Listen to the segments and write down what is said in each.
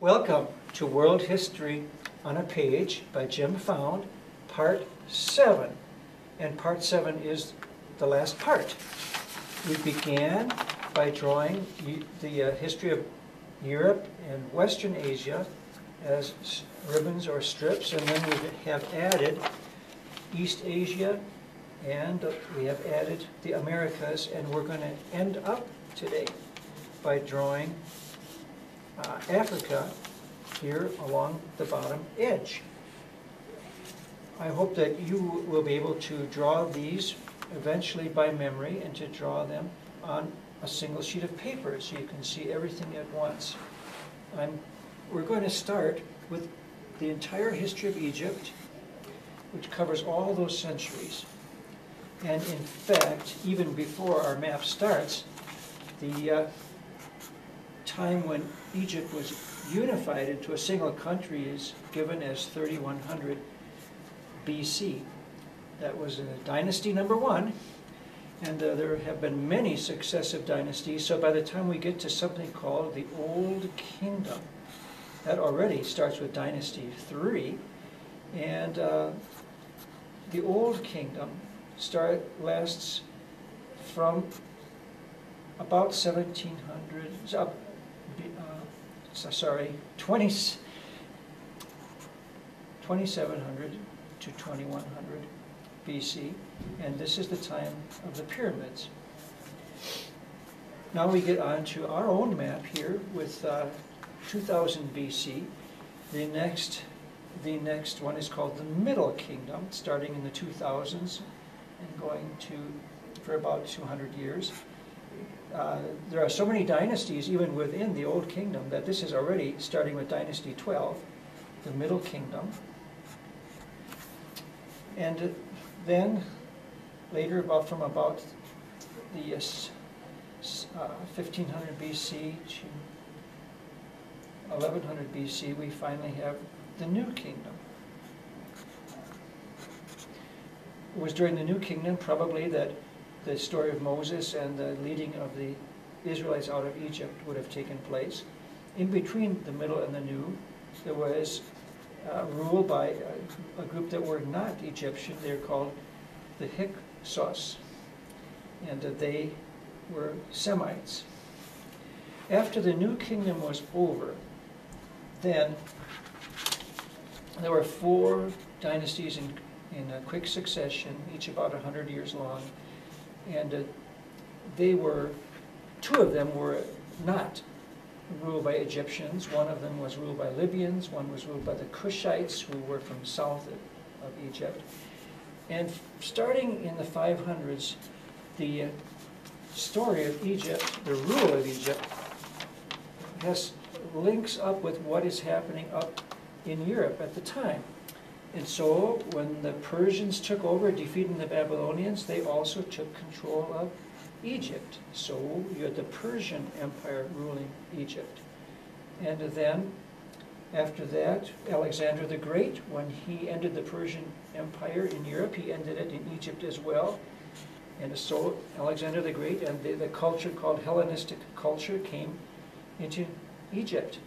Welcome to World History on a Page by Jim Found, Part 7. And Part 7 is the last part. We began by drawing the history of Europe and Western Asia as ribbons or strips, and then we have added East Asia, and we have added the Americas, and we're going to end up today by drawing Africa here along the bottom edge. I hope that you will be able to draw these eventually by memory and to draw them on a single sheet of paper so you can see everything at once. We're going to start with the entire history of Egypt, which covers all those centuries. And in fact, even before our map starts, the time when Egypt was unified into a single country is given as 3100 BC. That was dynasty number 1, and there have been many successive dynasties, so by the time we get to something called the Old Kingdom, that already starts with dynasty 3, and the Old Kingdom lasts from about 2700 to 2100 BC, and this is the time of the pyramids. Now we get on to our own map here with 2000 BC. The next one is called the Middle Kingdom, starting in the 2000s and going for about 200 years. There are so many dynasties even within the Old Kingdom that this is already starting with Dynasty 12, the Middle Kingdom. And then later, from about the 1500 BC to 1100 BC, we finally have the New Kingdom. It was during the New Kingdom probably that the story of Moses and the leading of the Israelites out of Egypt would have taken place. In between the Middle and the New, there was rule by a group that were not Egyptian. They're called the Hyksos, and they were Semites. After the New Kingdom was over, then there were 4 dynasties in a quick succession, each about 100 years long, and 2 of them were not ruled by Egyptians. One of them was ruled by Libyans, one was ruled by the Cushites, who were from south of Egypt. And starting in the 500s, the story of Egypt, the rule of Egypt, links up with what is happening up in Europe at the time. And so when the Persians took over, defeating the Babylonians, they also took control of Egypt. So you had the Persian Empire ruling Egypt. And then, after that, Alexander the Great, when he ended the Persian Empire in Europe, he ended it in Egypt as well. And so Alexander the Great and the culture called Hellenistic culture came into Egypt.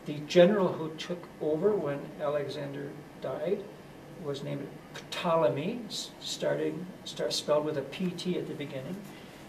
The general who took over when Alexander died was named Ptolemy, spelled with a PT at the beginning,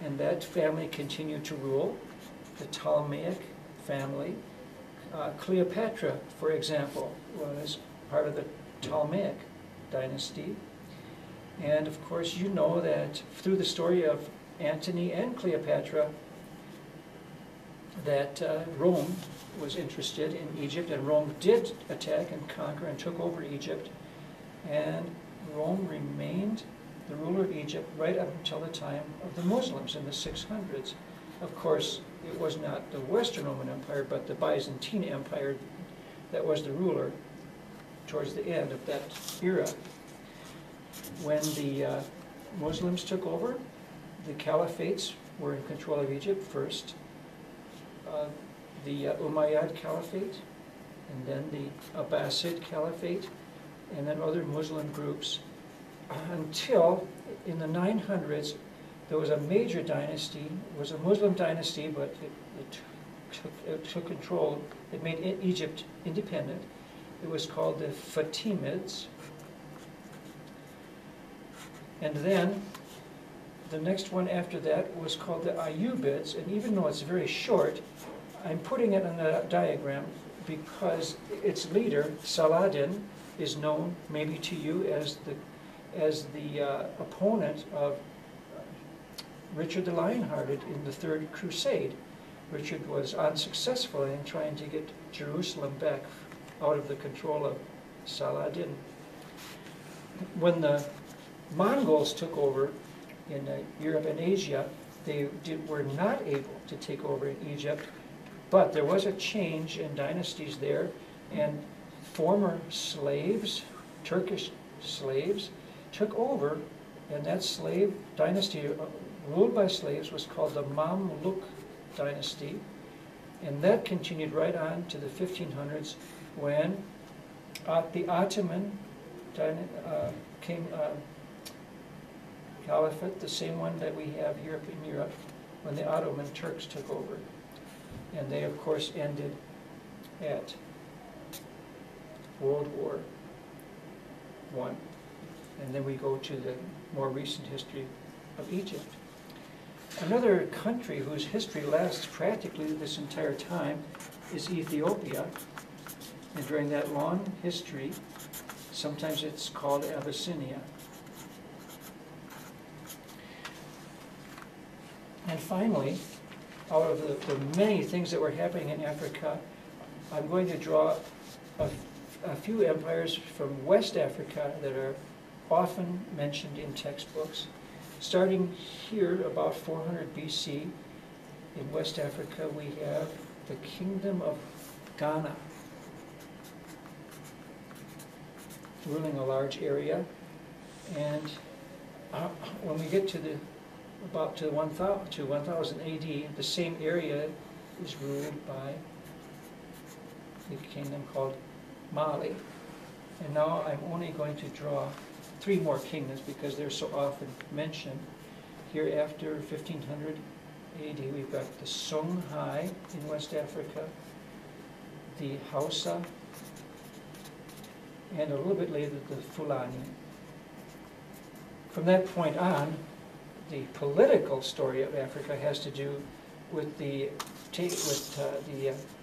and that family continued to rule, the Ptolemaic family. Cleopatra, for example, was part of the Ptolemaic dynasty. And of course you know that through the story of Antony and Cleopatra that Rome was interested in Egypt, and Rome did attack and conquer and took over Egypt, and Rome remained the ruler of Egypt right up until the time of the Muslims in the 600s. Of course, it was not the Western Roman Empire, but the Byzantine Empire that was the ruler towards the end of that era. When the Muslims took over, the caliphates were in control of Egypt first. The Umayyad Caliphate, and then the Abbasid Caliphate, and then other Muslim groups, until in the 900s there was a major dynasty. It was a Muslim dynasty, but it took control, it made Egypt independent. It was called the Fatimids. And then the next one after that was called the Ayyubids, and even though it's very short, I'm putting it on the diagram because its leader, Saladin, is known maybe to you as the opponent of Richard the Lionhearted in the Third Crusade. Richard was unsuccessful in trying to get Jerusalem back out of the control of Saladin. When the Mongols took over in Europe and Asia, they were not able to take over in Egypt, but there was a change in dynasties there, and former slaves, Turkish slaves, took over, and that slave dynasty ruled by slaves was called the Mamluk dynasty, and that continued right on to the 1500s when the Ottoman Caliphate, the same one that we have here in Europe, when the Ottoman Turks took over. And they, of course, ended at World War I. And then we go to the more recent history of Egypt. Another country whose history lasts practically this entire time is Ethiopia. And during that long history, sometimes it's called Abyssinia. And finally, out of the many things that were happening in Africa, I'm going to draw a few empires from West Africa that are often mentioned in textbooks. Starting here about 400 BC, in West Africa we have the Kingdom of Ghana, ruling a large area. And when we get to about to 1000 AD, the same area is ruled by the kingdom called Mali. And now I'm only going to draw 3 more kingdoms because they're so often mentioned. Here after 1500 AD, we've got the Songhai in West Africa, the Hausa, and a little bit later the Fulani. From that point on, the political story of Africa has to do with the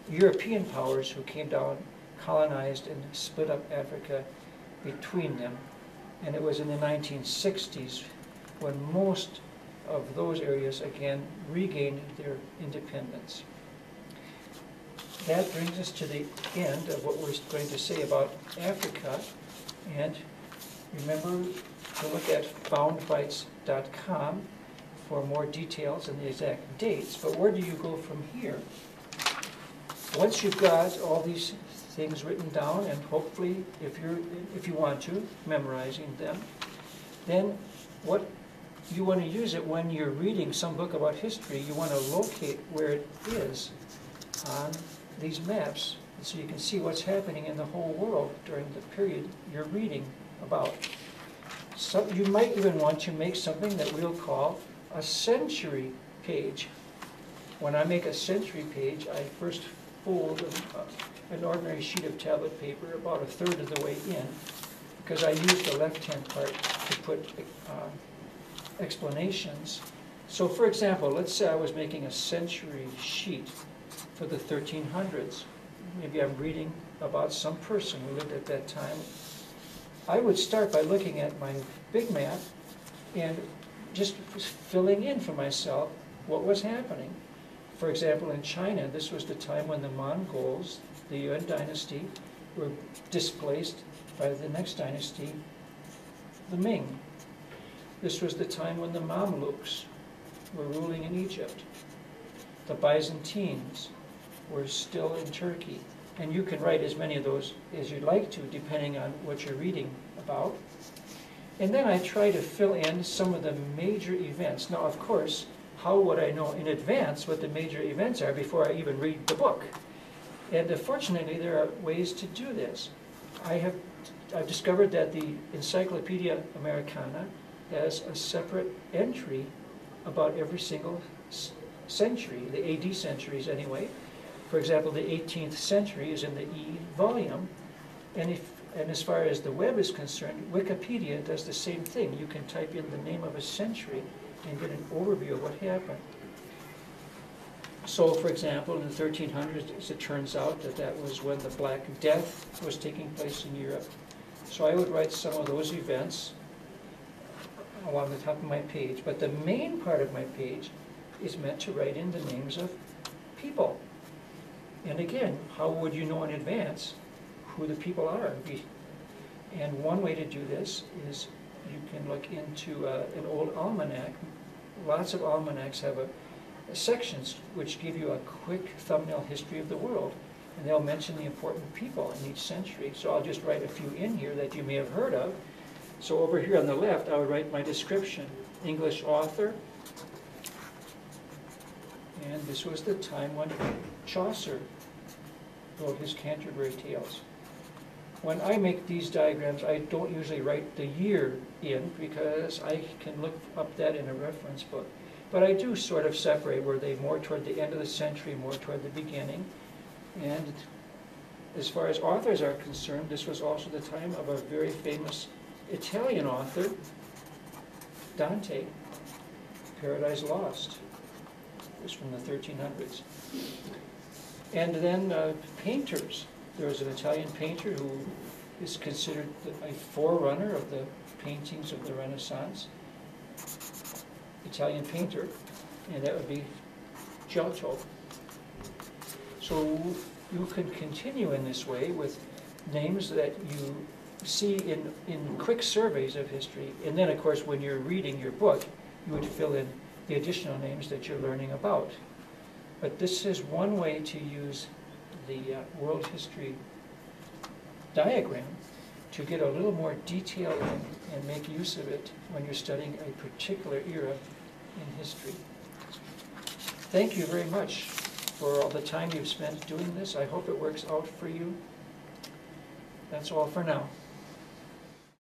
European powers who came down, colonized, and split up Africa between them. And it was in the 1960s when most of those areas again regained their independence. That brings us to the end of what we're going to say about Africa. And remember to look at foundbytes.com for more details and the exact dates. But where do you go from here? Once you've got all these things written down, and hopefully, if you want to, memorizing them, then what you want to use it when you're reading some book about history, you want to locate where it is on these maps so you can see what's happening in the whole world during the period you're reading about. So you might even want to make something that we'll call a century page. When I make a century page, I first fold an ordinary sheet of tablet paper about 1/3 of the way in, because I use the left-hand part to put explanations. So for example, let's say I was making a century sheet for the 1300s. Maybe I'm reading about some person who lived at that time. I would start by looking at my big map and just filling in for myself what was happening. For example, in China, this was the time when the Mongols, the Yuan dynasty, were displaced by the next dynasty, the Ming. This was the time when the Mamluks were ruling in Egypt. The Byzantines were still in Turkey. And you can write as many of those as you'd like to, depending on what you're reading about. And then I try to fill in some of the major events. Now, of course, how would I know in advance what the major events are before I even read the book? And fortunately, there are ways to do this. I've discovered that the Encyclopedia Americana has a separate entry about every single century, the AD centuries anyway, For example, the 18th century is in the E volume, and as far as the web is concerned, Wikipedia does the same thing. You can type in the name of a century and get an overview of what happened. So, for example, in the 1300s, it turns out that that was when the Black Death was taking place in Europe. So I would write some of those events along the top of my page, but the main part of my page is meant to write in the names of people. And again, how would you know in advance who the people are? And one way to do this is you can look into an old almanac. Lots of almanacs have sections which give you a quick thumbnail history of the world, and they'll mention the important people in each century. So I'll just write a few in here that you may have heard of. So over here on the left, I would write my description. English author, and this was the time when Chaucer wrote his Canterbury Tales. When I make these diagrams, I don't usually write the year in because I can look up that in a reference book. But I do sort of separate, were they more toward the end of the century, more toward the beginning. And as far as authors are concerned, this was also the time of a very famous Italian author, Dante, Paradise Lost. It was from the 1300s. And then painters. There was an Italian painter who is considered a forerunner of the paintings of the Renaissance. Italian painter, and that would be Giotto. So you can continue in this way with names that you see in quick surveys of history, and then of course when you're reading your book, you would fill in the additional names that you're learning about. But this is one way to use the world history diagram to get a little more detail in and make use of it when you're studying a particular era in history. Thank you very much for all the time you've spent doing this. I hope it works out for you. That's all for now.